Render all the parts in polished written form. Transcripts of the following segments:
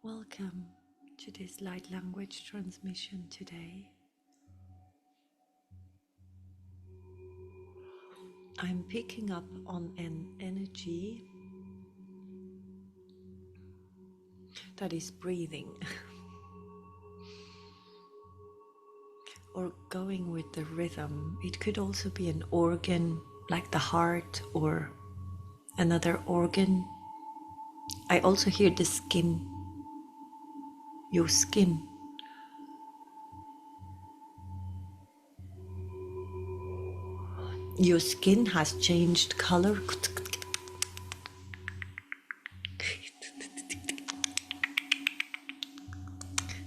Welcome to this light language transmission today. I'm picking up on an energy that is breathing or going with the rhythm. It could also be an organ like the heart or another organ. I also hear the skin, your skin. Your skin has changed color.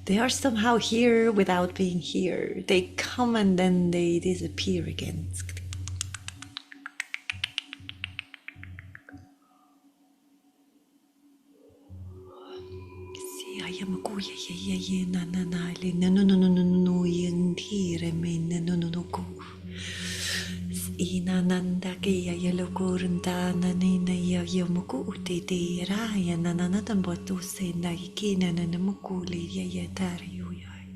They are somehow here without being here. They come and then they disappear again. Inananda kaya yalokurunta nanina yamuku utete raya nananatan botuse nagikina nanamukuli yayatari uyay.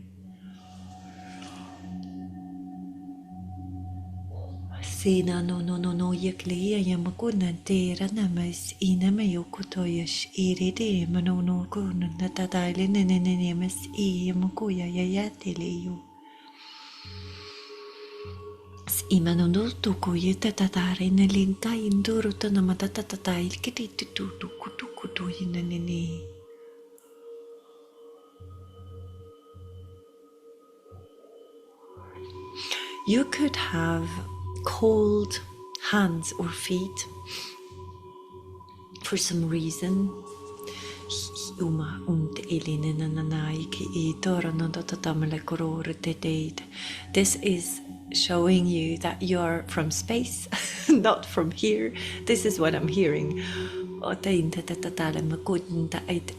Sina no yakliya yamakuna tera namas inamayokutoyash iride manono kunun natataile nenenemas iyamukuya yayateleyo. Imanondo tuku yeta tatare nelinka induru tanamata tatata ilkiti tutu kutu yinanene. You could have cold hands or feet for some reason. This is showing you that you are from space, not from here. This is what I'm hearing.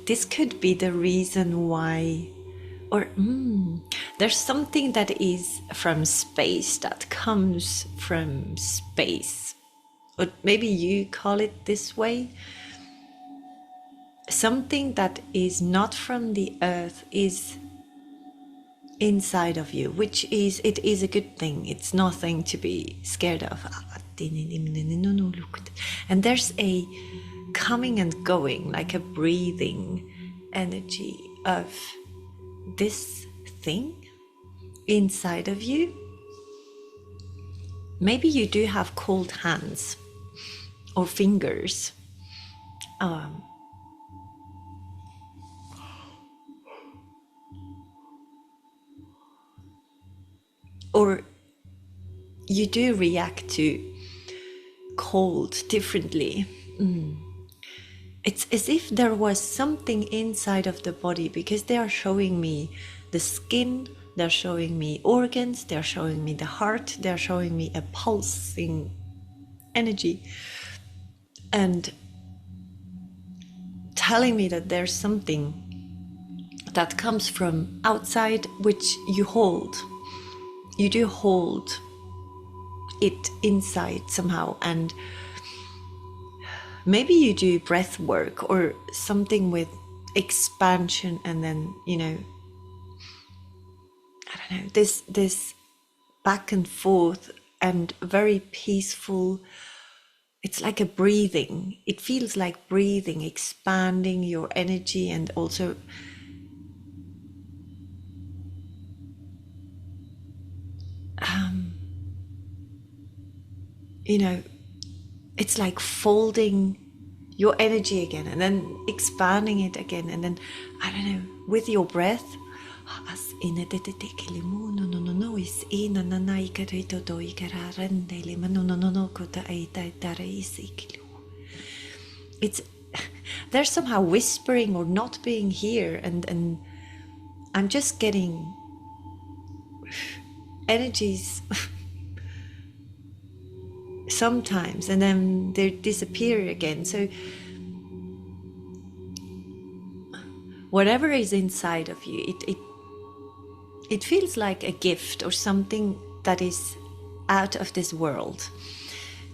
This could be the reason why, or there's something that is from space, that comes from space. Or maybe you call it this way. Something that is not from the earth is inside of you, which is, it is a good thing. It's nothing to be scared of. And there's a coming and going, like a breathing energy of this thing inside of you. Maybe you do have cold hands or fingers. Or you do react to cold differently. It's as if there was something inside of the body, because they are showing me the skin, they're showing me organs, they're showing me the heart, they're showing me a pulsing energy, and telling me that there's something that comes from outside which you hold. You do hold it inside somehow, and maybe you do breath work or something with expansion, and then, I don't know, this back and forth and very peaceful. It's like a breathing. It feels like breathing, expanding your energy, and also it's like folding your energy again and then expanding it again, and then, I don't know, with your breath. It's they're somehow whispering or not being here, and I'm just getting energies sometimes, and then they disappear again. So whatever is inside of you, it feels like a gift or something that is out of this world.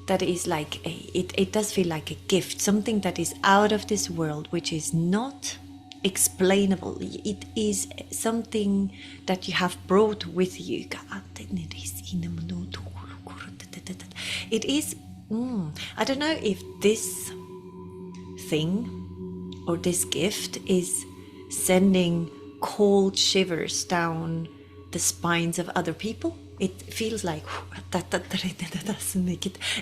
That is like it does feel like a gift, something that is out of this world, which is not explainable. It is something that you have brought with you. It is, I don't know if this thing or this gift is sending cold shivers down the spines of other people. It feels like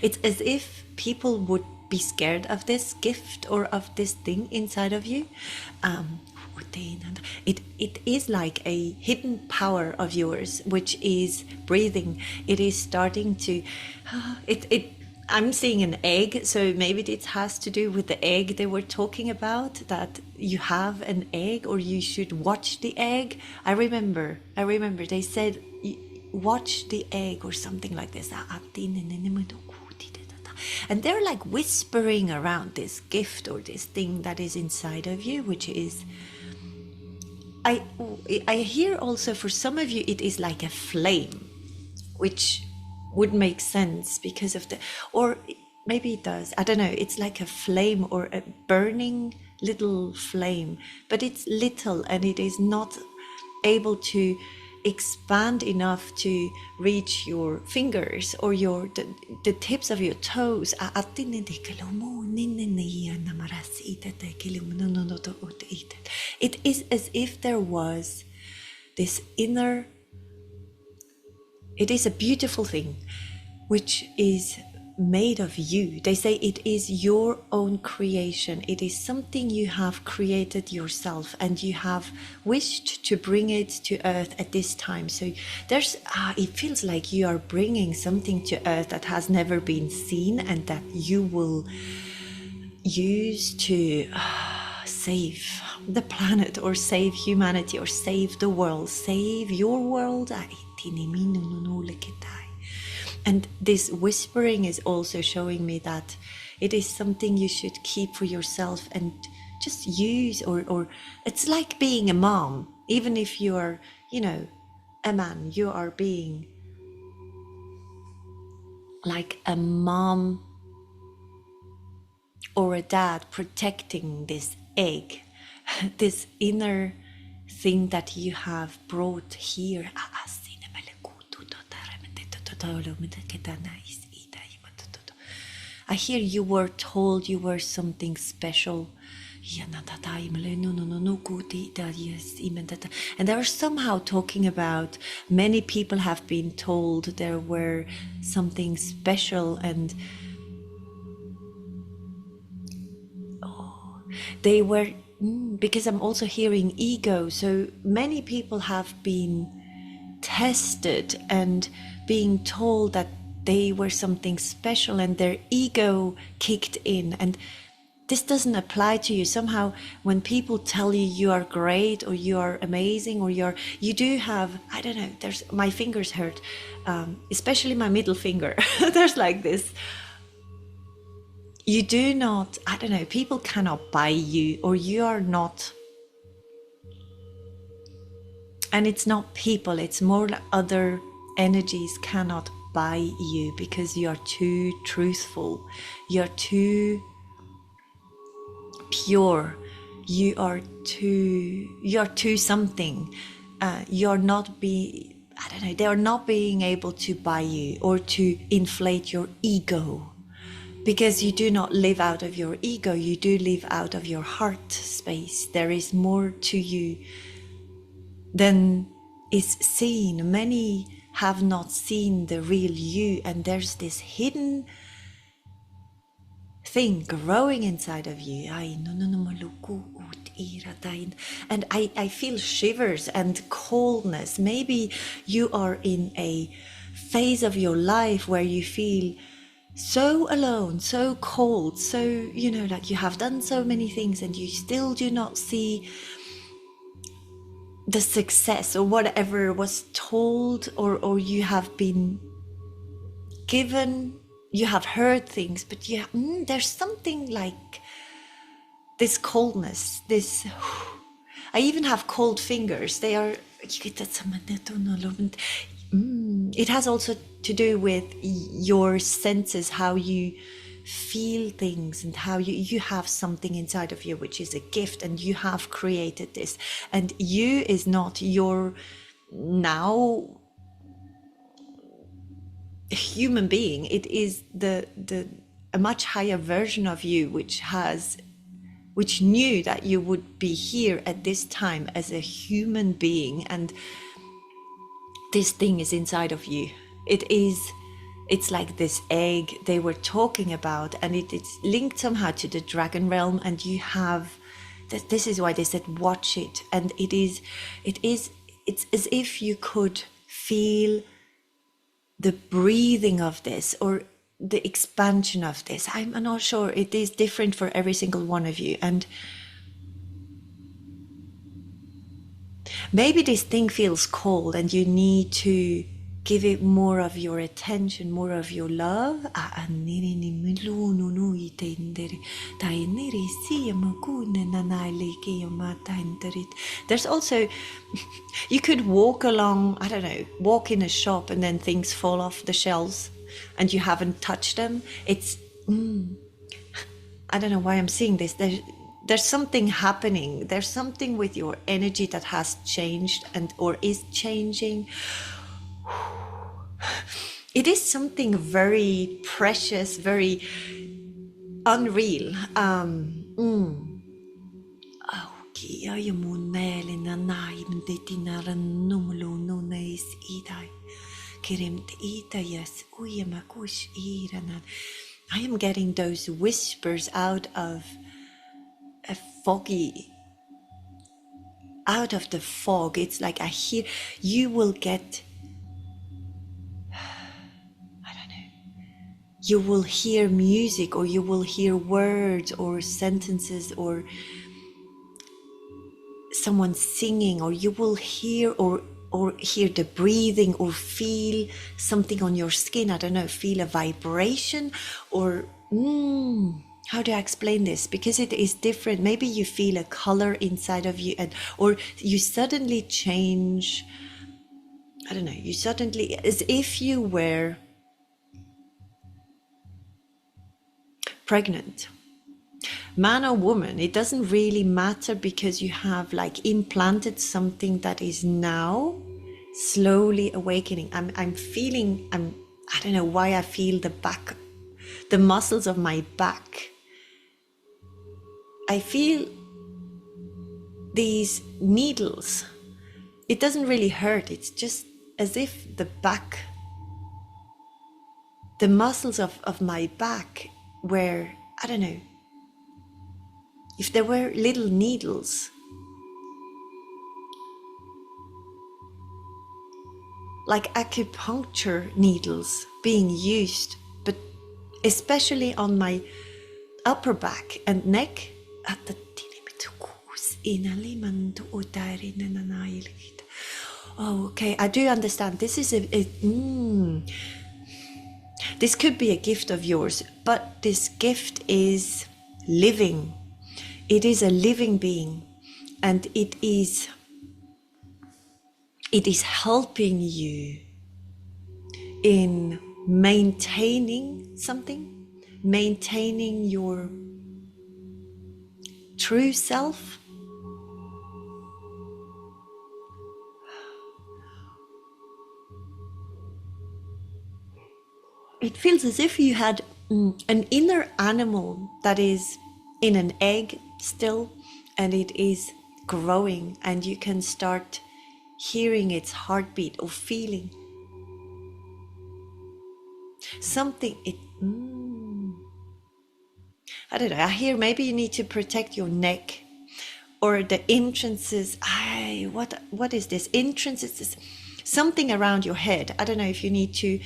it's as if people would be scared of this gift or of this thing inside of you. It is like a hidden power of yours, which is breathing. It is starting to I'm seeing an egg, so maybe it has to do with the egg they were talking about, that you have an egg or you should watch the egg. I remember they said watch the egg or something like this. And they're like whispering around this gift or this thing that is inside of you, which is, I hear also for some of you it is like a flame, which would make sense because of the, or maybe it does, I don't know, it's like a flame or a burning little flame, but it's little and it is not able to expand enough to reach your fingers or the tips of your toes. It is as if there was this inner, it is a beautiful thing which is made of you. They say it is your own creation. It is something you have created yourself and you have wished to bring it to earth at this time. So there's it feels like you are bringing something to earth that has never been seen and that you will use to save the planet or save humanity or save the world, save your world. And this whispering is also showing me that it is something you should keep for yourself and just use, or it's like being a mom. Even if you are, a man, you are being like a mom or a dad protecting this egg, this inner thing that you have brought here. I hear you were told you were something special. And they are somehow talking about, many people have been told there were something special, and they were, because I'm also hearing ego. So many people have been tested and being told that they were something special and their ego kicked in. And this doesn't apply to you. Somehow when people tell you you are great or you are amazing or you do have, I don't know, my fingers hurt, especially my middle finger. There's like this, you do not, I don't know, people cannot buy you, or you are not. And it's not people, it's more like other energies cannot buy you because you are too truthful, you're too pure, you are too something. You're not I don't know, they are not being able to buy you or to inflate your ego, because you do not live out of your ego, you do live out of your heart space. There is more to you than is seen. Many have not seen the real you, and there's this hidden thing growing inside of you. And I feel shivers and coldness. Maybe you are in a phase of your life where you feel so alone, so cold, so, like you have done so many things and you still do not see the success or whatever was told, or you have been given, you have heard things, but there's something like this coldness, this, I even have cold fingers. They are, it has also to do with your senses, how you feel things, and how you have something inside of you which is a gift, and you have created this, and you is not your now human being. It is the a much higher version of you which knew that you would be here at this time as a human being, and this thing is inside of you. It's like this egg they were talking about, and it's linked somehow to the dragon realm, and you have that. This is why they said watch it, and it's as if you could feel the breathing of this, or the expansion of this. I'm not sure, it is different for every single one of you, and maybe this thing feels cold and you need to give it more of your attention, more of your love. There's also, you could walk along, I don't know, walk in a shop and then things fall off the shelves and you haven't touched them. It's, I don't know why I'm seeing this. There's something happening. There's something with your energy that has changed and or is changing. It is something very precious, very unreal. I am getting those whispers out of a foggy, out of the fog. It's like I hear, you will get, I don't know, you will hear music, or you will hear words or sentences, or someone singing, or you will hear or hear the breathing, or feel something on your skin. I don't know, feel a vibration, or how do I explain this? Because it is different. Maybe you feel a color inside of you, and or you suddenly change. I don't know, you suddenly, as if you were pregnant, man or woman, it doesn't really matter, because you have like implanted something that is now slowly awakening. I'm feeling, I don't know why I feel the muscles of my back. I feel these needles. It doesn't really hurt. It's just as if the muscles of my back were, I don't know, if there were little needles, like acupuncture needles being used, but especially on my upper back and neck. Oh, okay, I do understand. This is this could be a gift of yours, but this gift is living. It is a living being, and it is helping you in maintaining something, maintaining your true self. It feels as if you had an inner animal that is in an egg still, and it is growing, and you can start hearing its heartbeat or feeling something. I don't know, I hear maybe you need to protect your neck, or the entrances. What is this? Entrances is something around your head. I don't know if you need to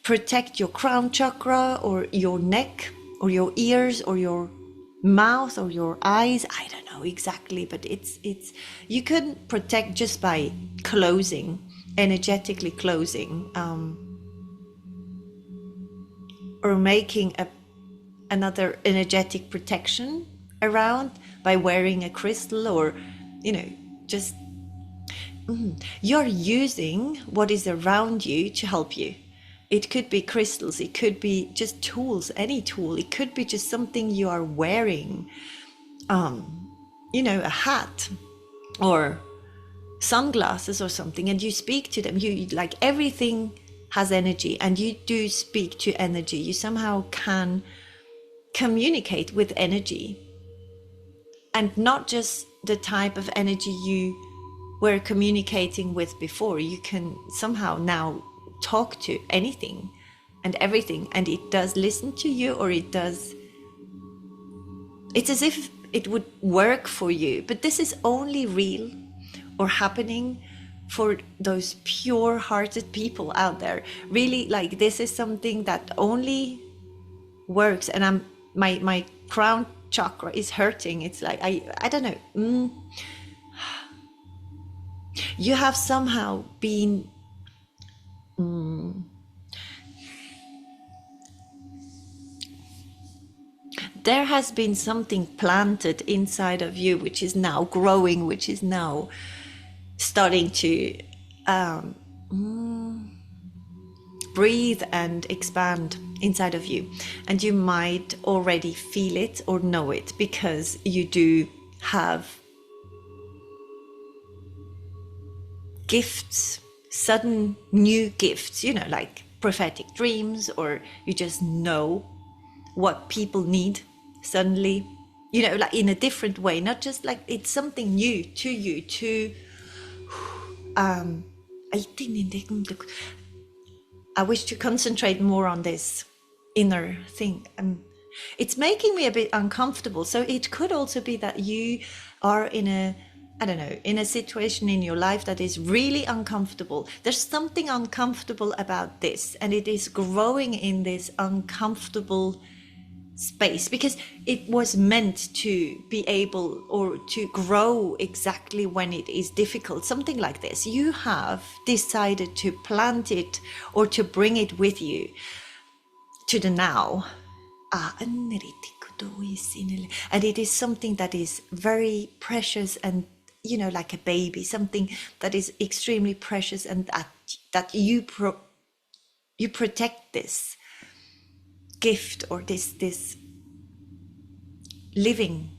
protect your crown chakra, or your neck, or your ears, or your mouth, or your eyes. I don't know exactly, but it's you can protect just by closing, energetically closing, or making another energetic protection around by wearing a crystal, or just you're using what is around you to help you. It could be crystals, it could be just tools, any tool. It could be just something you are wearing, a hat or sunglasses or something, and you speak to them. You like, everything has energy, and you do speak to energy. You somehow can communicate with energy, and not just the type of energy you were communicating with before. You can somehow now talk to anything and everything, and it does listen to you, or it's as if it would work for you. But this is only real or happening for those pure hearted people out there. Really, like, this is something that only works. And my crown chakra is hurting. It's like, I don't know. You have somehow been there has been something planted inside of you, which is now growing, which is now starting to breathe and expand inside of you. And you might already feel it or know it, because you do have gifts, sudden new gifts, like prophetic dreams, or you just know what people need suddenly, like in a different way, not just like it's something new to you, I wish to concentrate more on this inner thing. It's making me a bit uncomfortable. So it could also be that you are in a situation in your life that is really uncomfortable. There's something uncomfortable about this, and it is growing in this uncomfortable space, because it was meant to be able, or to grow exactly when it is difficult. Something like this, you have decided to plant it, or to bring it with you to the now. And it is something that is very precious, and like a baby, something that is extremely precious, and that you protect this gift, or this living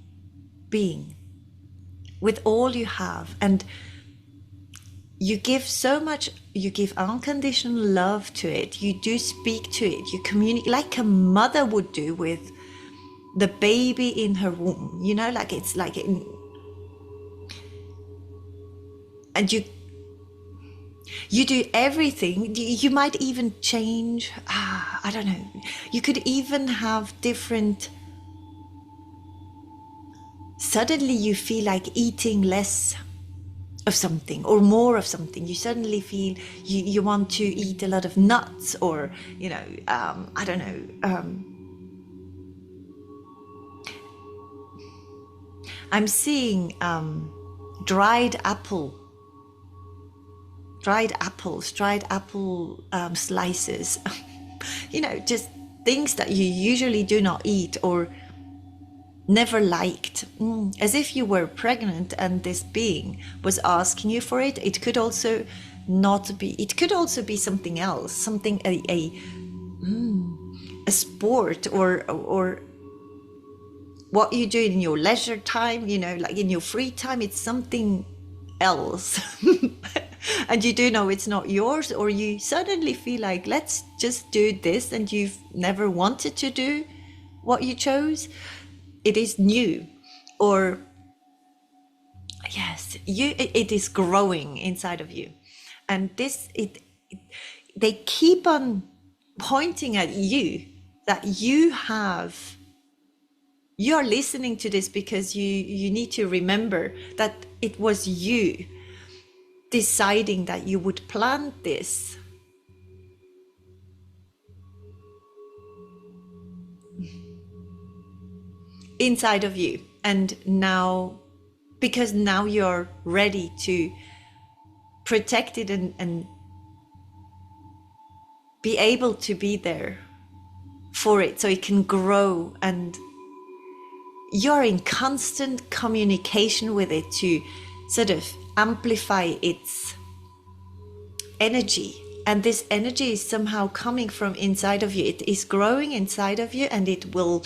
being with all you have. And you give so much, you give unconditional love to it. You do speak to it, you communicate like a mother would do with the baby in her womb, like it's like and you do everything. You might even change, I don't know, you could even have different, suddenly you feel like eating less of something or more of something. You suddenly feel you want to eat a lot of nuts, or I don't know, I'm seeing dried apple slices, just things that you usually do not eat or never liked, as if you were pregnant and this being was asking you for it. It could also not be, it could also be something else, something, a sport, or what you do in your leisure time, like in your free time. It's something else. And you do know it's not yours, or you suddenly feel like, let's just do this, and you've never wanted to do what you chose. It is new, or yes, it is growing inside of you. And they keep on pointing at you, that you are listening to this, because you need to remember that it was you deciding that you would plant this. Inside of you. And now, because now you're ready to protect it and be able to be there for it, so it can grow, and you're in constant communication with it to sort of amplify its energy And this energy is somehow coming from inside of you. It is growing inside of you, and it will,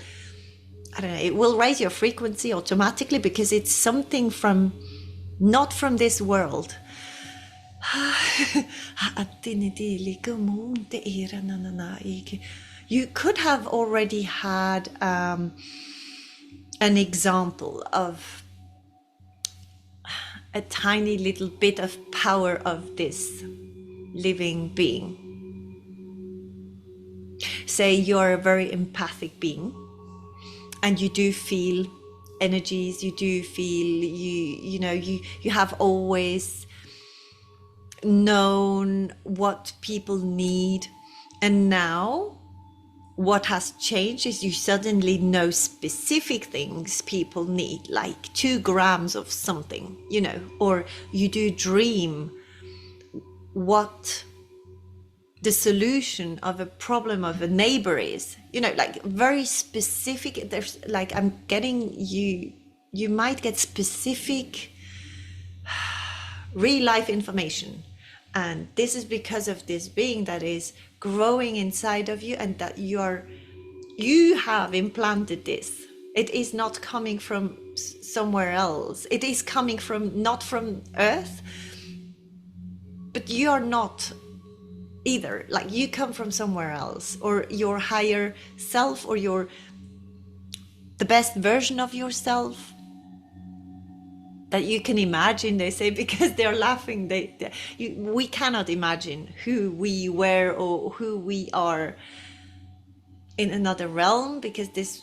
I don't know, it will raise your frequency automatically because it's something from, not from this world. You could have already had an example of a tiny little bit of power of this living being. Say you're a very empathic being and you do feel energies, you do feel, you have always known what people need, and now what has changed is you suddenly know specific things people need, like 2 grams of something, or you do dream what the solution of a problem of a neighbor is, like very specific. There's like, I'm getting you might get specific real life information, and this is because of this being that is growing inside of you, and that you have implanted this. It is not coming from somewhere else. It is coming from, not from earth, but you are not either. Like, you come from somewhere else, or your higher self, or the best version of yourself that you can imagine, they say, because they're laughing. We cannot imagine who we were or who we are in another realm, because this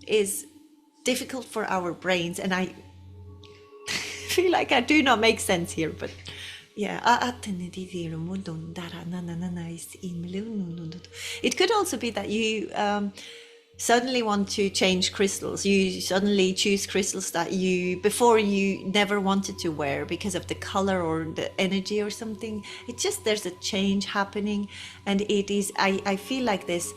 is difficult for our brains, and I feel like I do not make sense here, but yeah. It could also be that you suddenly want to change crystals. You suddenly choose crystals that before you never wanted to wear because of the color or the energy or something. It's just, there's a change happening, and it is, I feel like this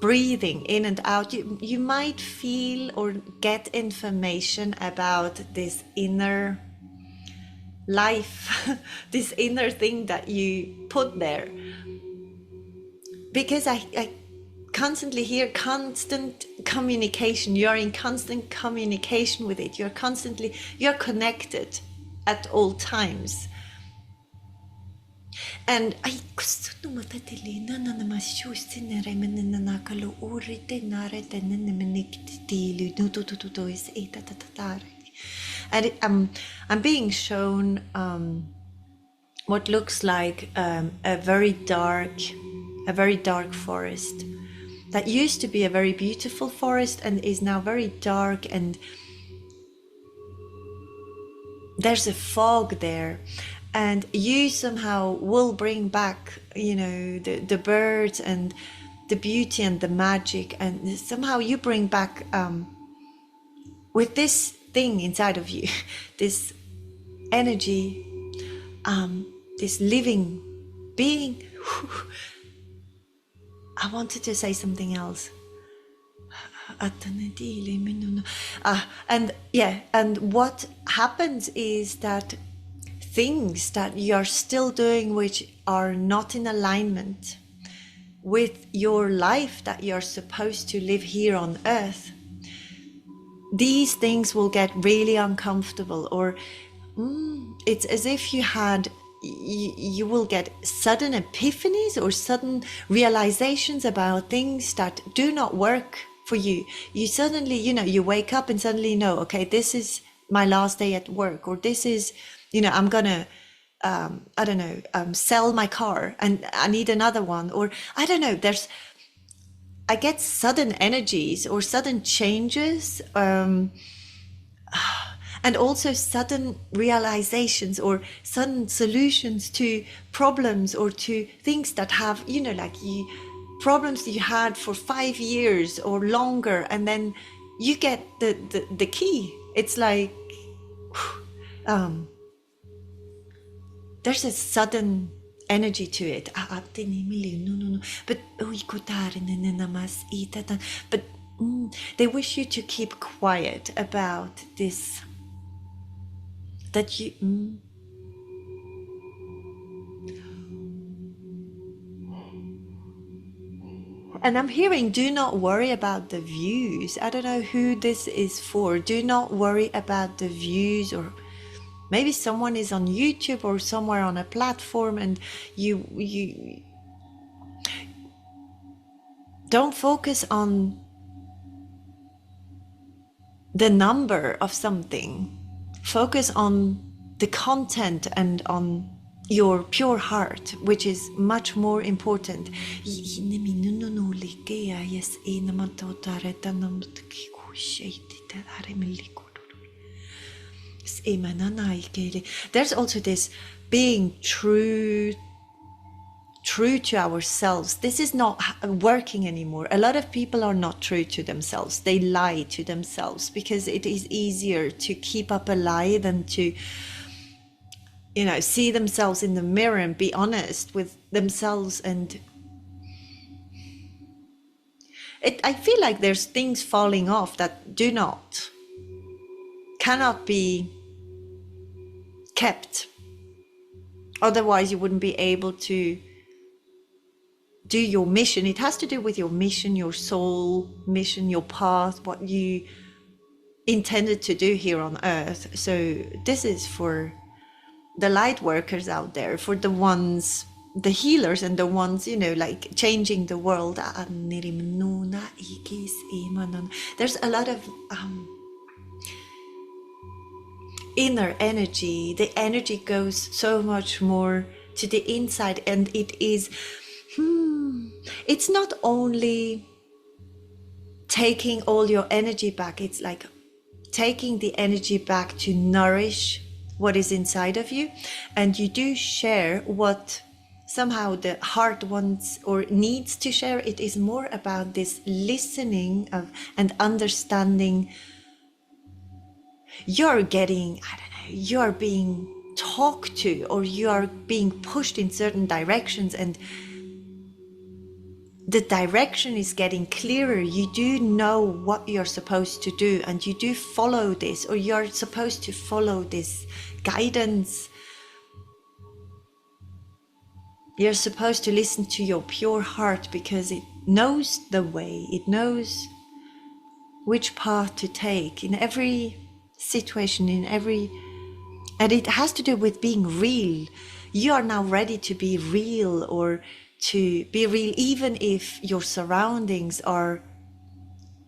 breathing in and out. You might feel or get information about this inner life, this inner thing that you put there, because I constantly hear constant communication. You're in constant communication with it. You're connected at all times. And I'm being shown what looks like a very dark forest that used to be a very beautiful forest and is now very dark, and there's a fog there, and you somehow will bring back, the birds and the beauty and the magic, and somehow you bring back with this thing inside of you, this energy, this living being. I wanted to say something else. And what happens is that things that you're still doing which are not in alignment with your life that you're supposed to live here on earth, these things will get really uncomfortable, or it's as if you will get sudden epiphanies or sudden realizations about things that do not work for you. You suddenly, you wake up and suddenly know, okay, this is my last day at work, or this is, I'm gonna, sell my car and I need another one, or I don't know, I get sudden energies or sudden changes, and also sudden realizations or sudden solutions to problems or to things that have, problems you had for 5 years or longer, and then you get the key. It's like, there's a sudden energy to it. But they wish you to keep quiet about this, that you And I'm hearing, do not worry about the views. I don't know who this is for. Do not worry about the views, or maybe someone is on YouTube or somewhere on a platform, and you don't focus on the number of something. Focus on the content and on your pure heart, which is much more important. There's also this being true to ourselves. This is not working anymore. A lot of people are not true to themselves. They lie to themselves because it is easier to keep up a lie than to, see themselves in the mirror and be honest with themselves. And I feel like there's things falling off that cannot be kept. Otherwise you wouldn't be able to do your mission. It has to do with your mission, your soul mission, your path, what you intended to do here on earth. So this is for the light workers out there, for the ones, the healers, and the ones, like changing the world. There's a lot of inner energy. The energy goes so much more to the inside, and it's not only taking all your energy back, it's like taking the energy back to nourish what is inside of you. And you do share what somehow the heart wants or needs to share. It is more about this listening of and understanding. You're getting, you're being talked to, or you are being pushed in certain directions, and the direction is getting clearer. You do know what you're supposed to do, and you do follow this, or you're supposed to follow this guidance. You're supposed to listen to your pure heart because it knows the way, it knows which path to take in every situation, and it has to do with being real. You are now ready to be real, or to be real even if your surroundings are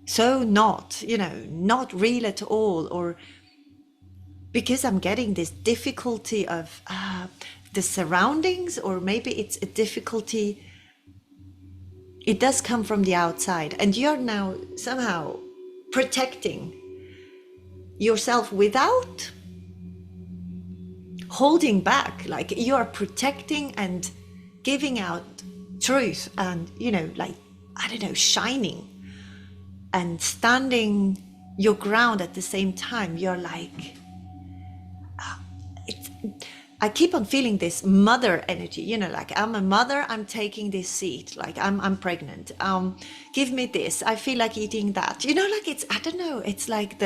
so not real at all, or because I'm getting this difficulty of the surroundings, or maybe it's a difficulty, it does come from the outside, and you're now somehow protecting yourself without holding back. Like you are protecting and giving out truth, and shining and standing your ground at the same time. You're like, I keep on feeling this mother energy, like I'm a mother, I'm taking this seat, like I'm pregnant, give me this, I feel like eating that, like it's, I don't know, it's like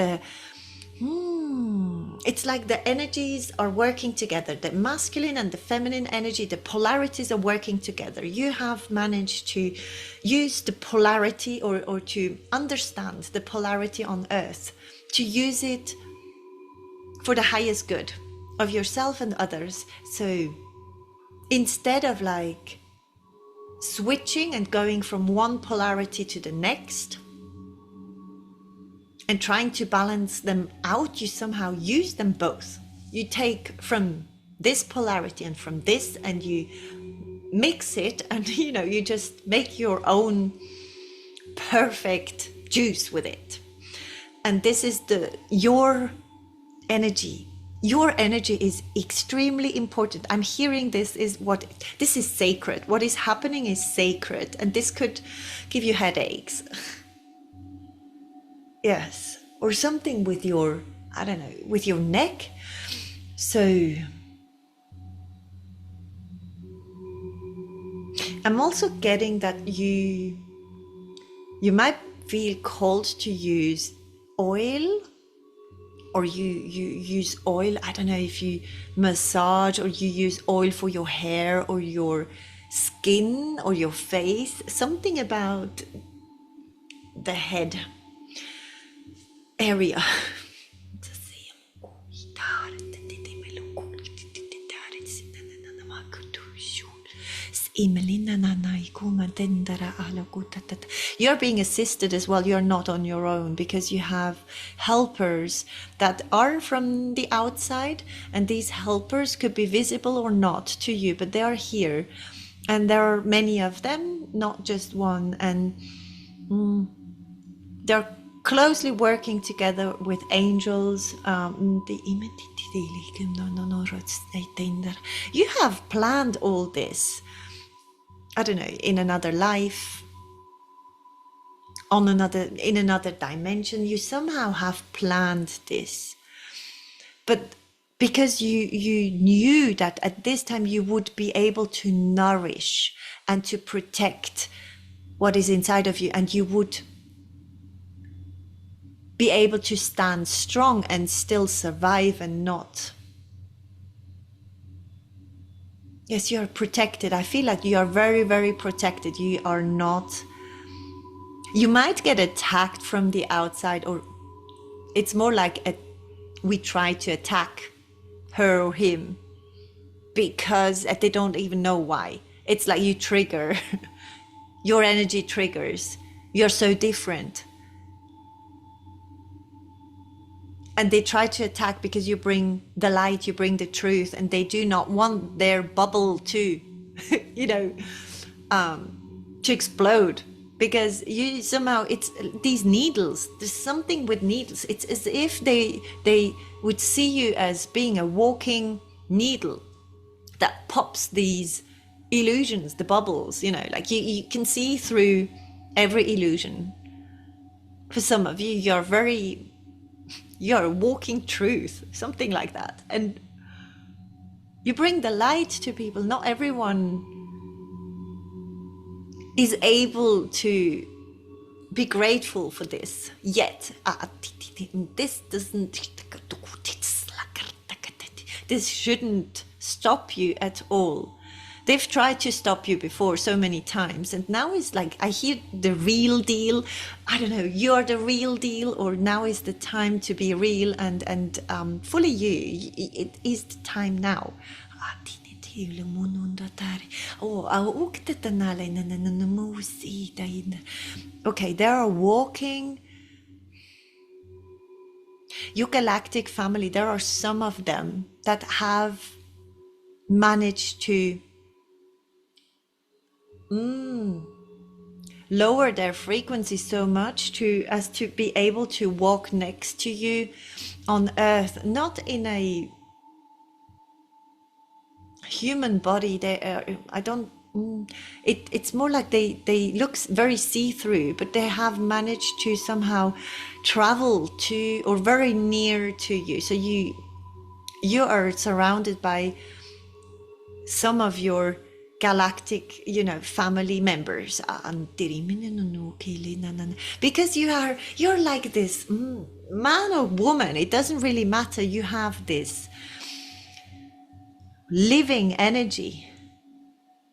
it's like the energies are working together. The masculine and the feminine energy, the polarities are working together. You have managed to use the polarity, or to understand the polarity on earth, to use it for the highest good of yourself and others. So instead of like switching and going from one polarity to the next and trying to balance them out, you somehow use them both. You take from this polarity and from this, and you mix it, and you just make your own perfect juice with it. And this is your energy. Your energy is extremely important. I'm hearing this is sacred. What is happening is sacred, and this could give you headaches. Yes, or something with your, with your neck. So I'm also getting that you might feel called to use oil, or you use oil. I don't know if you massage, or you use oil for your hair or your skin or your face, something about the head area. You're being assisted as well. You're not on your own, because you have helpers that are from the outside, and these helpers could be visible or not to you, but they are here, and there are many of them, not just one, and they're closely working together with angels. You have planned all this, I don't know, in another life, in another dimension. You somehow have planned this, but because you knew that at this time you would be able to nourish and to protect what is inside of you, and you would be able to stand strong and still survive and not. Yes, you're protected. I feel like you are very, very protected. You are not, you might get attacked from the outside, or it's more like we try to attack her or him because they don't even know why. It's like you trigger, your energy triggers. You're so different. And they try to attack because you bring the light, you bring the truth, and they do not want their bubble to, to explode. Because you somehow, it's these needles, there's something with needles. It's as if they would see you as being a walking needle that pops these illusions, the bubbles, like you can see through every illusion. For some of you, you're walking truth, something like that. And you bring the light to people. Not everyone is able to be grateful for this yet. This shouldn't stop you at all. They've tried to stop you before so many times, and now it's like I hear the real deal. I don't know, you're the real deal, or now is the time to be real and fully you. It is the time now. Okay, they are walking. Your galactic family, there are some of them that have managed to lower their frequency so much as to be able to walk next to you on earth, not in a human body. It's more like they look very see-through, but they have managed to somehow travel to or very near to you. So you are surrounded by some of your galactic, family members, because you're like this man or woman. It doesn't really matter. You have this living energy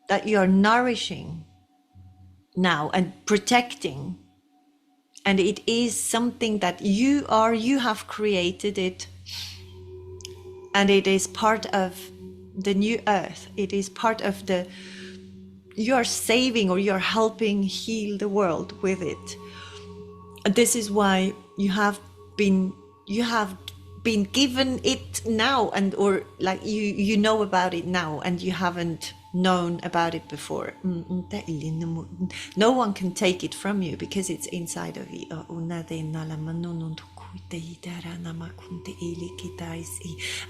that you're nourishing now and protecting, and it is something that you have created it, and it is part of the new earth. It is part of you are saving, or you're helping heal the world with it. This is why you have been given it now, and or like you know about it now, and you haven't known about it before. No one can take it from you because it's inside of you.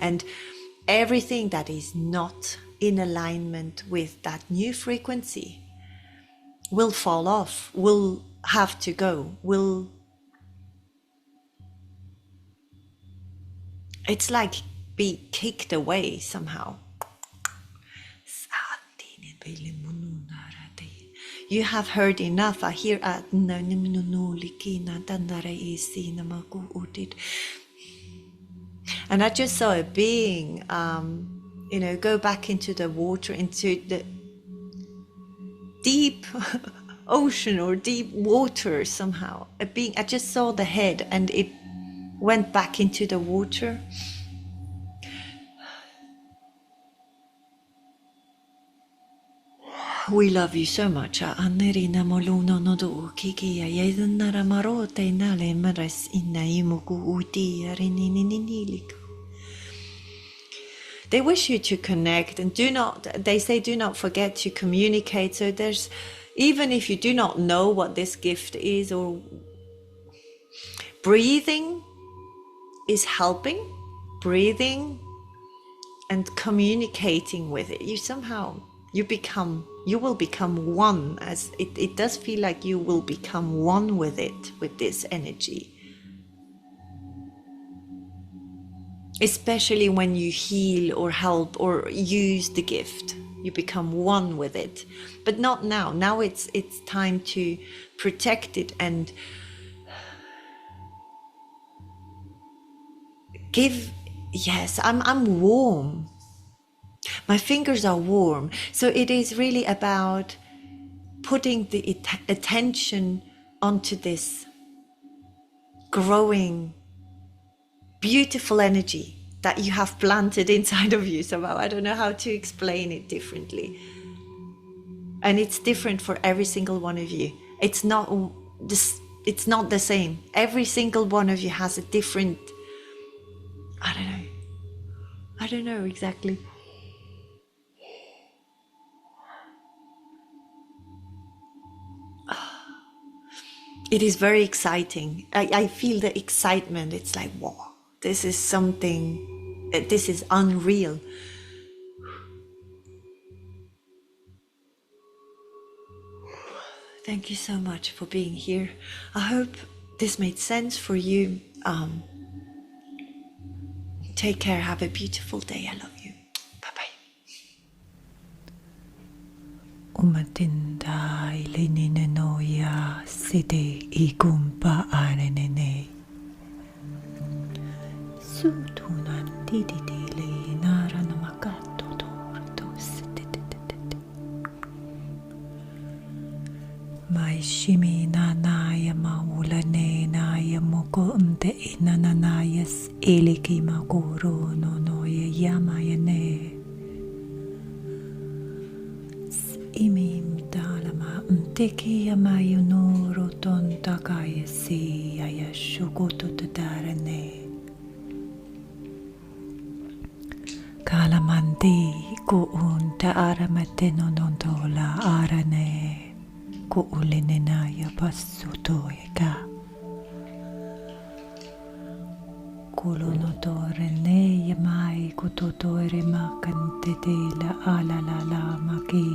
And everything that is not in alignment with that new frequency will fall off, will have to go, it's like be kicked away somehow. You have heard enough. I hear and I just saw a being, go back into the water, into deep ocean or deep water somehow. A being, I just saw the head and it went back into the water. We love you so much. Anerina moluno nodo kiki ayednara marote nale maras inna imuku uti arininiliko. They wish you to connect and they say do not forget to communicate. So there's, even if you do not know what this gift is, or breathing is helping, breathing and communicating with it. You will become one, as it does feel like you will become one with it, with this energy. Especially when you heal or help or use the gift, you become one with it. But not now. Now it's time to protect it and give. Yes, I'm warm. My fingers are warm. So it is really about putting the attention onto this growing beautiful energy that you have planted inside of you somehow. I don't know how to explain it differently. And it's different for every single one of you. It's not the same. Every single one of you has a different, I don't know exactly. It is very exciting. I feel the excitement. It's like, wow, this is something, this is unreal. Thank you so much for being here. I hope this made sense for you. Take care. Have a beautiful day. I love you. Bye-bye. Umatinda ilinine noya side igumpa anene. Sutunan dididile nara namakato tortos. Mai shimi nanaya maulane naya moko unte inananayas eliki maguro no noya yamayane. Imim talama unteki yamayunoro tontakaya si ayashukoto tadarane. Kalamandi kuun taaramate nonontola arane. Ku ulinenaya passutoika. Kulonotore ne yamai kutotore makante la alalala maki.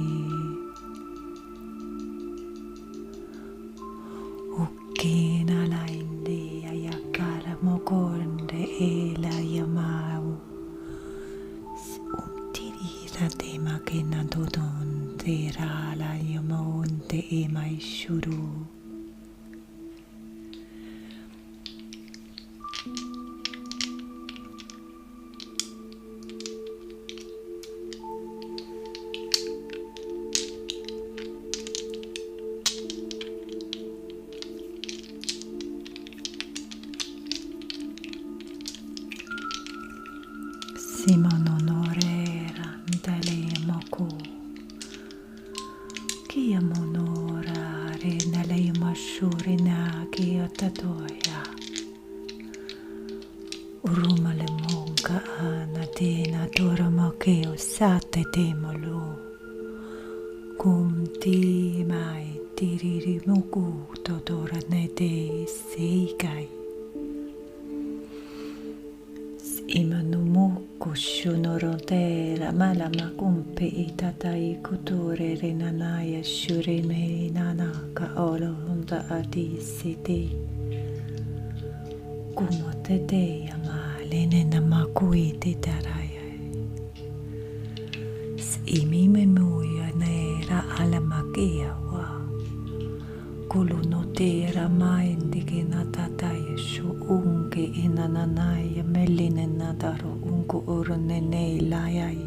Ukina la indi ayakara mokonde ela yamau. Umtirira te makina dodon te rala yamonte e mai shuru. Simon onore rantale moku. Kia monora renale mashurina kia tatoya. Urumale monka anatina tora makeo sate temolo. Kumti mai tiriri moku totora nete seikai. Imanumuku shunorote la malama kumpe itatai kuture renanaya shurime nanaka olo honda adisiti. Kumotete yamalene namakuiti taraya. Imime muya nera alamakia wa. Kulunotera maindike natataya shu unke inananaya meline nadaro unku urunene layai.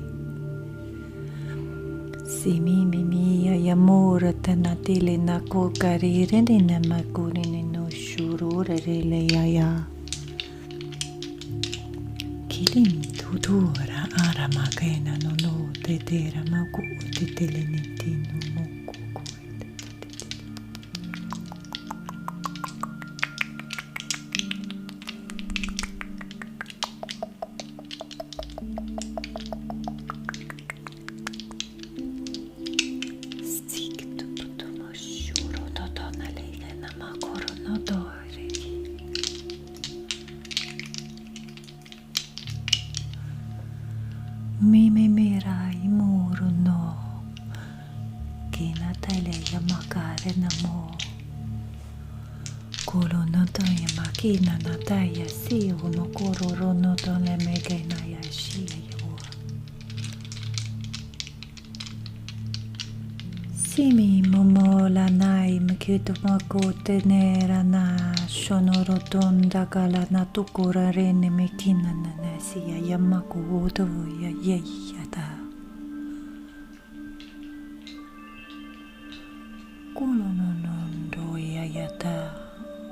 Simimimi ayamura tanatili na kokarire na makuri no shurure yaya. Kilim tudura aramakena no tetera maku titelenitino moku. Mimirai muru no kinatale yamakare namo kolo no to yamakina nataya si umokoro no to le megena yashi yo simi momo la nai mkito makote nera na shonoro tonda kala na tukura rene mekina na nasiya yamaku udo ya yeyata kulo no nondo ya yata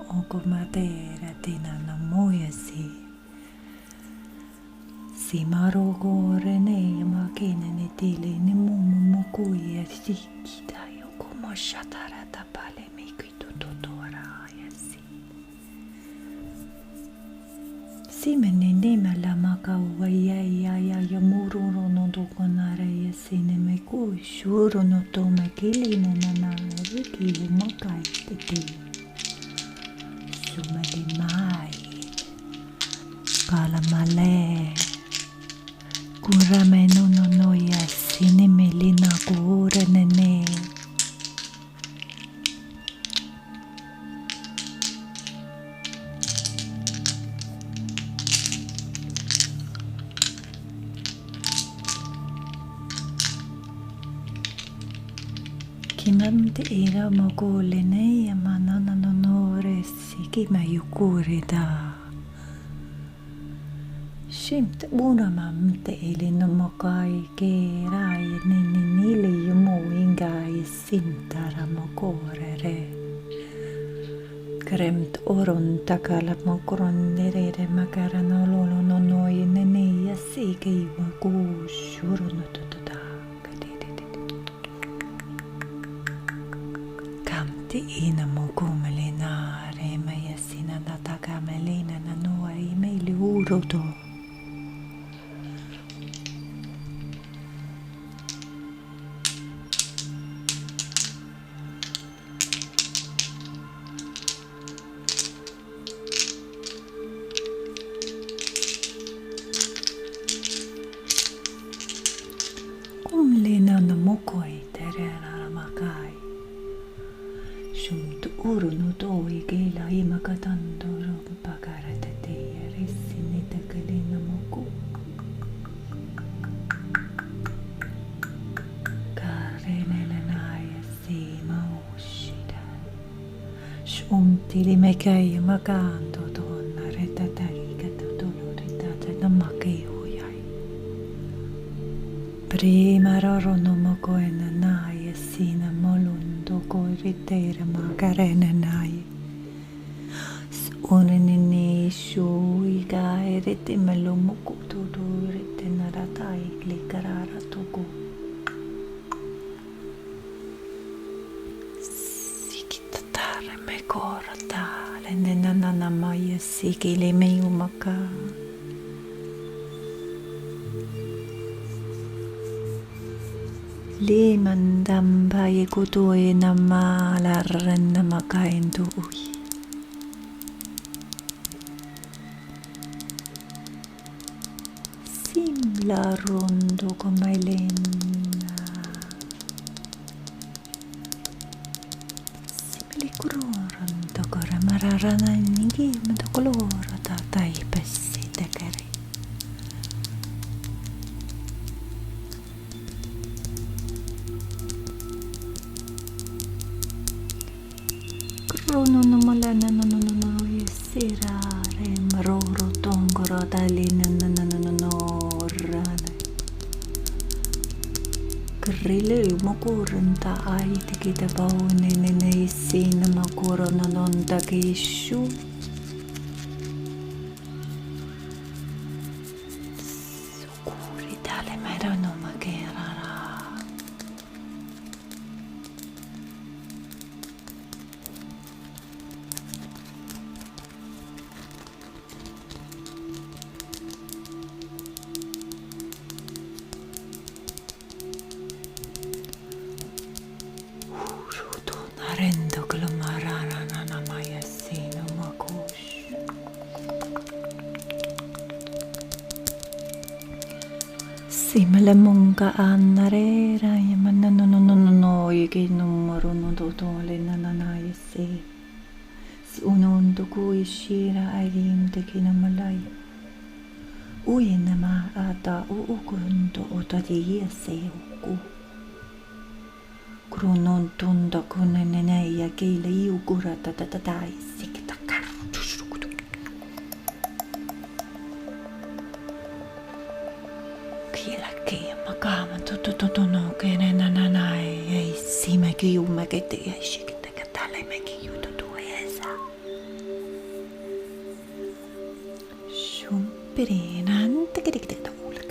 okomatera tina na moya si marogo rene yamakina ni tili ni mumu muku ya sikita yokomo shatara tapale mikito totora ya Simene la maka waya ya mururo no dokonare ya sineme ku shuru no to makili na riki maka tete sumali mai kala male kurame no ya sineme lina kure nene Kimante era mogole ne manana no resi kima yukure da Shimt una mamte ili no mokai ke rai nile yumo ingai sintara mokore re Kremt oron takala mokron nere makara no lolo no noi nene yasike yuko shuru no totoda Ina mo kumelinare mayasina nataka melina na noa imeli urodo. Kumlina na mokoi terena makai. Shumtu uru no toi keila imakatando pakarata te resini takalina moku Karenela naya sima ushida Shumti limekai makando donna retatai katotolo retata namakei huyai Prima roro no mokoena naya sina molun Doko ritera makarena nai Unenene shu iga erete melomo kutudu rete narata ikli karara toko Sikitatare me korata Lenenana maya sikile me umaka Liman dambai kutui nama larren nama kain tuui. Sim la rondo komailena. Simili kuroran tokora mararana ningi matokolora tatai pessi tekeri. No malana no yesirare maroro tongoro dalina no rane Grillu mokurunta ai tekitä pauninen siinä makuronan takissu. Sukuri täällä meidän oma kerrara. Rento klumarana namaya sino makush. Simele munka annarera ja manna no yeki numero no totole nanana yese. Unondo kuishira alim tekina malay. Uyenama ata uukunto otadi yese uku. Kronon tunda konenene ja keile iukura tai sikta kartusrukutu. Kiela keia makama no kenenana ei sime kiumme kete ja sikta katale meki jutu tuesa. Shumpirinan tekidikta ulla.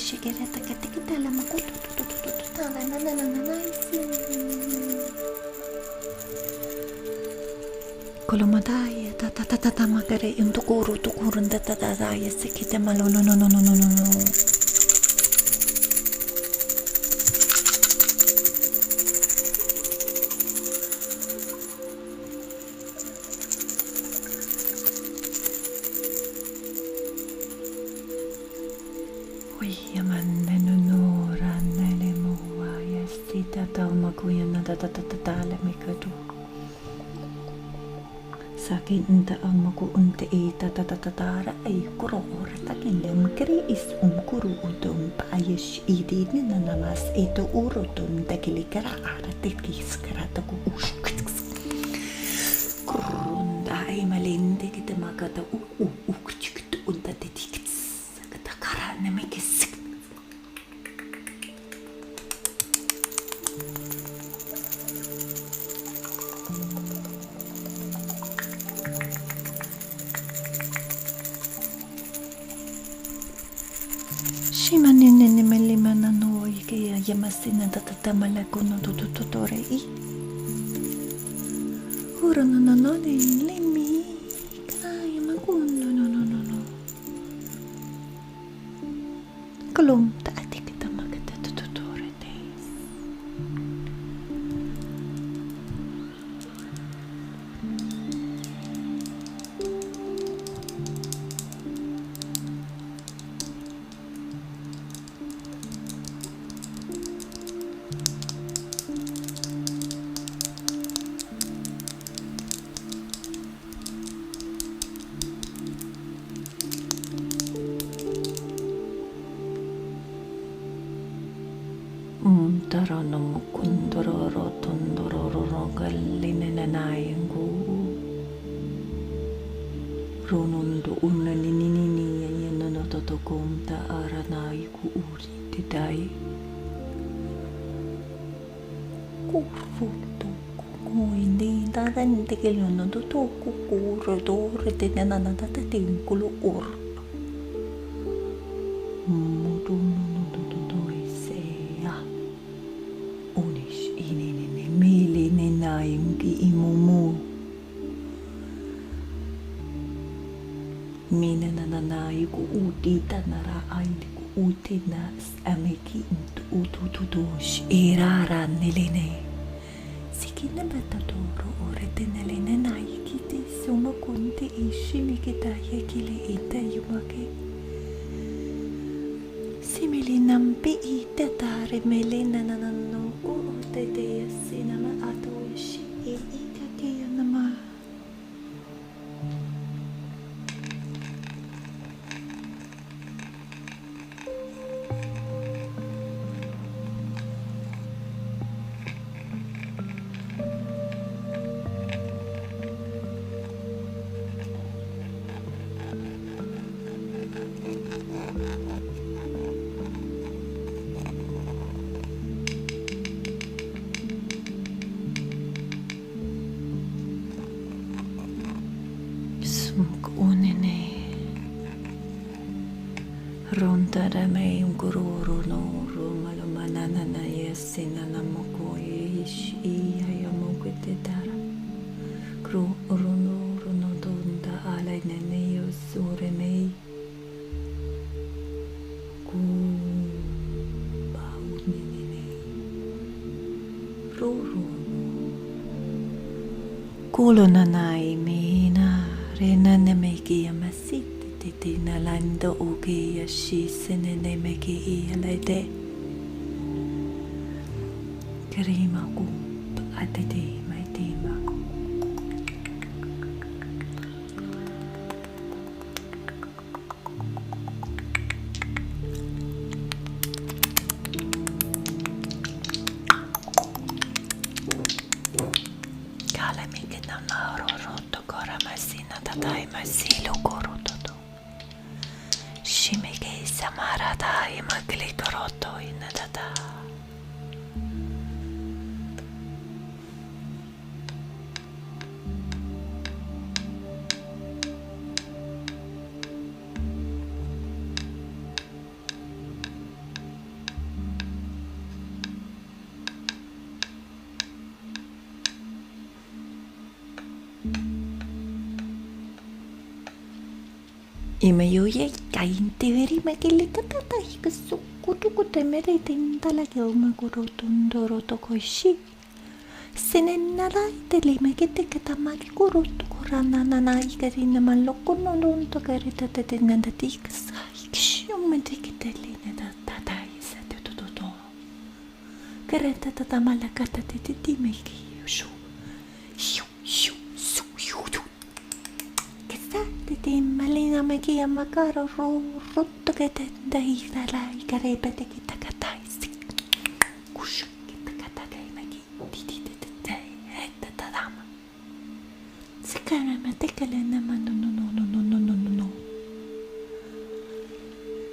shigereta katikitala makutututututala nanananaisi. Kolomadaya tatatata magare yung tukurun tatataya sikita malo no. Yaman nanunura nalemuwa yasita taumakuya na tatatala mikadu. Sakin inta ang makuunta tatatara ay kurora takin kri is kuru udom paayas idi na namas ito urudom takilikara aratikis karata ko kurunda ay malindi kita magata ukchikto unta titikits katakara na may kisik. Shimanini melimana no kaya yamasina tatatamala kuno tututore I ura no limi kaya makuno no kalum taati kita magata tututore days tara namu kundororo tondororo gallinenanayangu runundu unaninini yanana totokomta aranai ku uri tidai kurfuto kuindi dadan tekelono to kukuro dore tenana tatatinkulu ur mina nananayi ku utita nara aili ku utina ameki utututush irara niline sikina batatoro orete niline nayi kiti suma kunti ishimi kitaya kile ita yumake simili nampi ita tare melena nanano ku otete yasinama ato ishi ika kiyo nama. Rontara me un gururu no rumalumanana na yesina na moko ish ayamokete dara kru runo donda alay nene yosure me baunine ruru kulo nanai mina rena ne me kiamasit Tina lando uki yashi senene meki ialaide Karima ku atete mai tima ku Kala mikina naro roto kora masina tatai masilo koro Shimeke samarata imagli koroto inadata Ima juye kainti veri makili tatata hikasukutuku temere tintala gilma kurutundoro tokoishi. Sinennalai teli makete katamaki kurutu kuranana ikarina malokuno lunto karita tetinganda tikasa ikshumedikitelina tatata isa tutututo. Kareta tatamala kata tetitimeki yushu. Malina magia makaro rutto che tenda la icarepete che takataisi kusha che takatai magi titi tadama sekana matekale nama no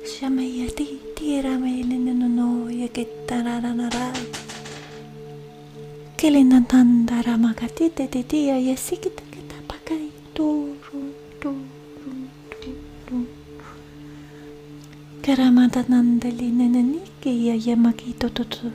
shama yati tira mele no ya che tararara che le nandara magati teti ya sikita che tapakai tu Karamata nandali nenenike ya yamakito tutu.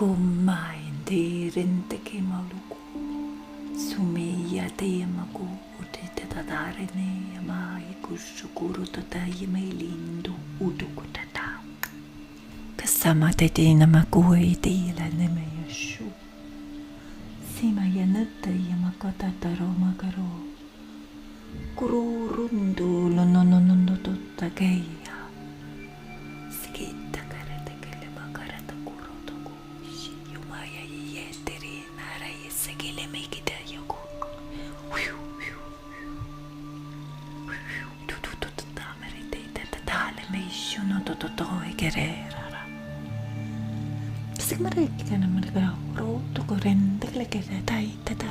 Kumain dirinte ke maluku sumeya te maku uti te tadare ne mai kushukuru tatai melindo uduku tata kasama te na maku te la ne me yeshu sima yanata yamakata taro magaro kururundu no totagaya Guerrera. Sigmara que na marga roto corrente le que tai tata.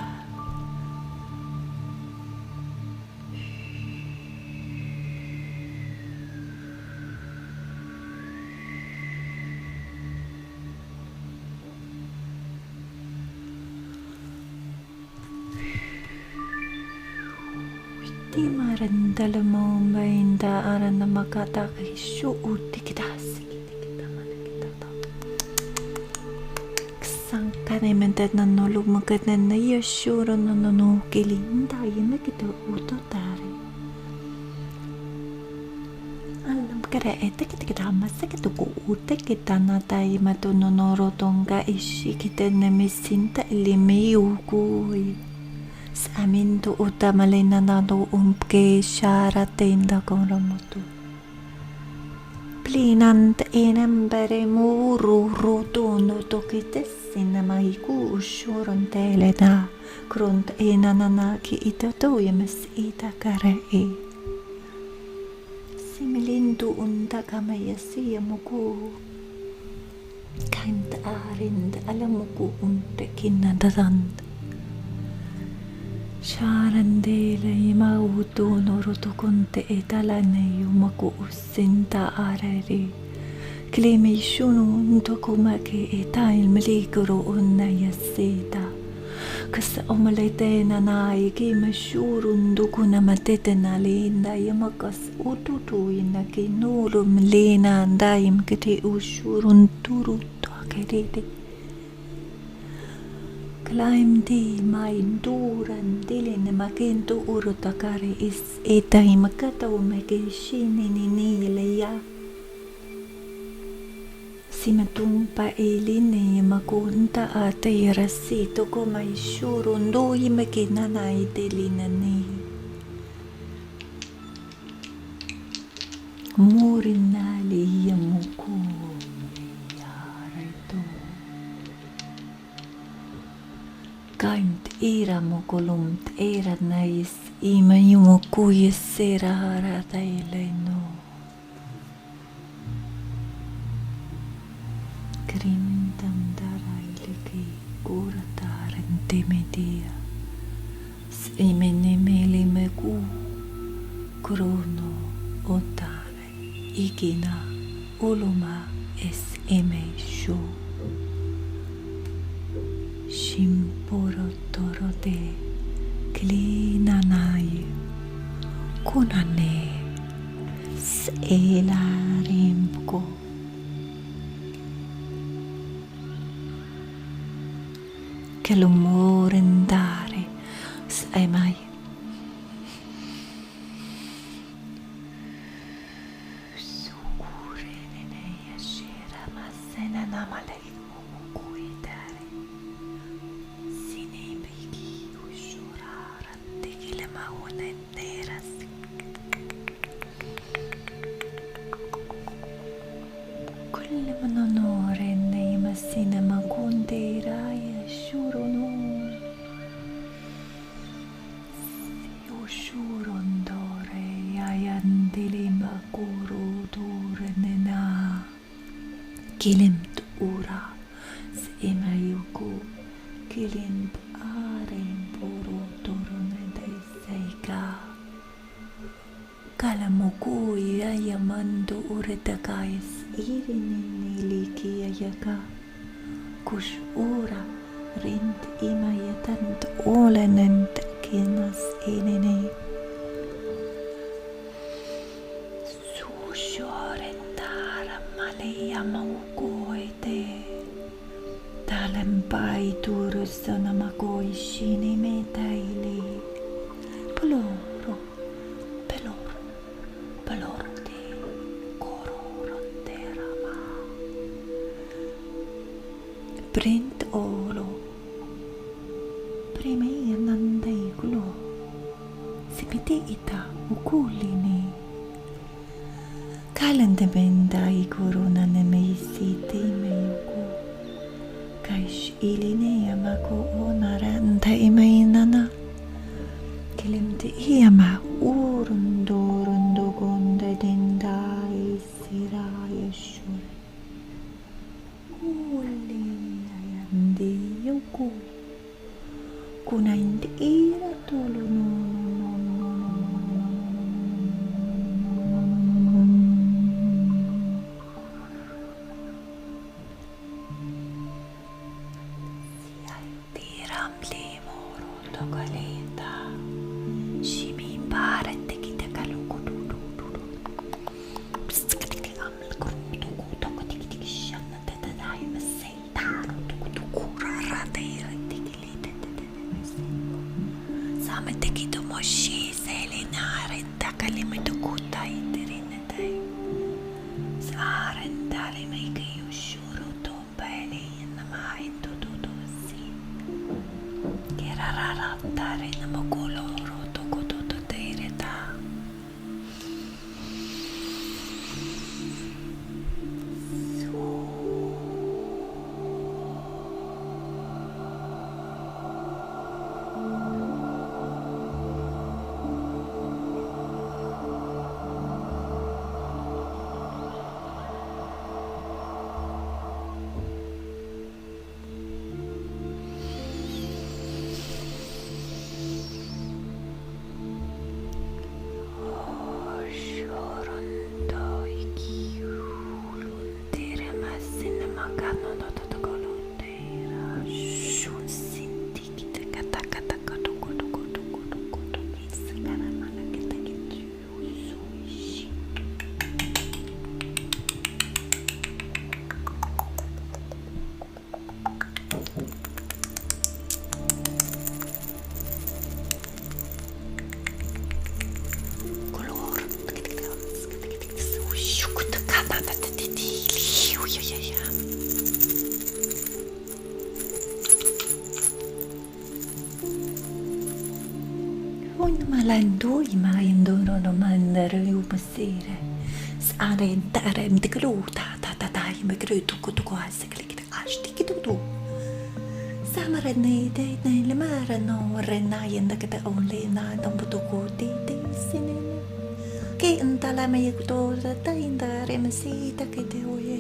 Di marandala mo bainda arana makata kishu utikitas. Kane mentet na nolo magat na yashuro no kilinda yeme kita uto tare. Alam kare ete kita masa kita ko ute kita na tai mato no rotonga ishi kita na mesinta ilime ukui. Sa amin to uta malena na do umpke shara tenda con ramoto. Plinant enembere muru rotono tokites. Sinamaiku ushuron telena krunt enanana ki itato yemes ita karei similindu unda kamayasi yamuku kaint arind alamuku unte kinadand sharandele imautu norutukunte etalane yumaku usinta areri Klimi shunu ntokumake etail melikuru unna yassita. Kasa omaletena na iki mashurun dukuna matetena linda yamakas ututu ina kinuru mlina andaim kiti ushurun turutu akerete. Klaim di main duran dilin makintu urutakare is etai makata umake shini nini ya. Simatumpa eline makunta ate rasito ko may shurundo imakinanay delinani. Murinali yamuku yarito. Kaint ira mokulumt era nais ima yumuku yesera harata ileno. Krindam darailiki kurataren temedia Imenemeli meku krono otare ikina uluma es eme shu shimpuro toro de klinanai kunane selarimko che l'umore andare sai mai sukure nene yashira masena namalai mukuidare sinebiki ushurara tegile mauna neras kulle manonore nei masina makundera yashurono Ushurondore yayandili makuru durenena kilimt ura semayuku kilimt aren puru turunede seika kalamuku yayamandu uretakais iriniliki yayaka kush ura rint imayatant olenent kinas inene sushorentara maleya maukoite talempai turusana makoi shini metaili peloro de kororonterama print olo Primei nandai kulo sipiti ita ukulini kalende bendai korona nemeisi temeyuku kaish iline yamako onaranta imainana kilimte iyama urundo gonda dendai siraya shure uli ayandi yuku kuna indira tolo no tiram limoro tokaleta shimi parette kita kaluku dudu pstikati aml kurutu kutoko tiki shanna tadai masei taru tuku rarate Same tekito moshi selinare takalimito kutai terinetei sarendale meike yushuru tombeli namai tututusi kerarara tare namokoloro tokototo teireta Malandui maindoro no mandare upasire sare dare mtikluta ta imegrutu kutuko aseklik ashti kitu samare ne le mara no rena yenda kata only na tambutuko ti sine ke antala me kuto ta indare mesita ke te oye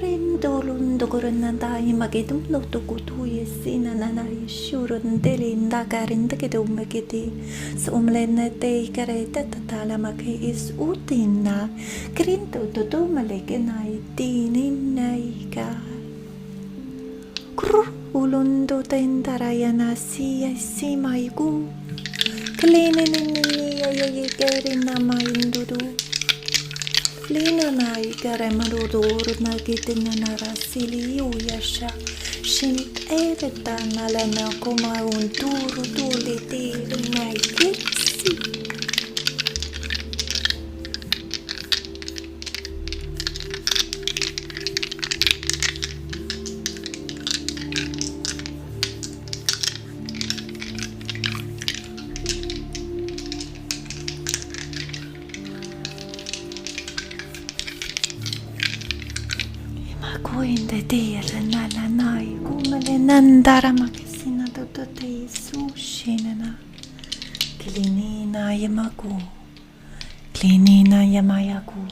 Rindolundo korenandai magedum lotokutu yesina nanari shurun delinda karinda kedumeketi somlene te karete tatala make is utina grinto totomalekena itininnaika ulundo tendarayana siya simaiku klineniniya yegerina maindudu Lina nai karemarudur na kitina narasili uyasha shinit ereta nalana koma unturu tuliti nai kitsi Koinde tiedä näillä nai, kummele nandara makesina tototei sushinena. Klinina ja maku, klinina ja majaku,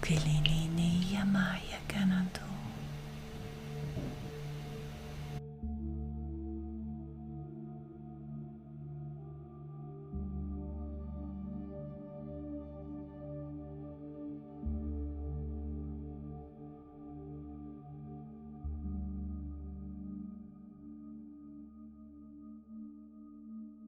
klinini ja maja kanantu.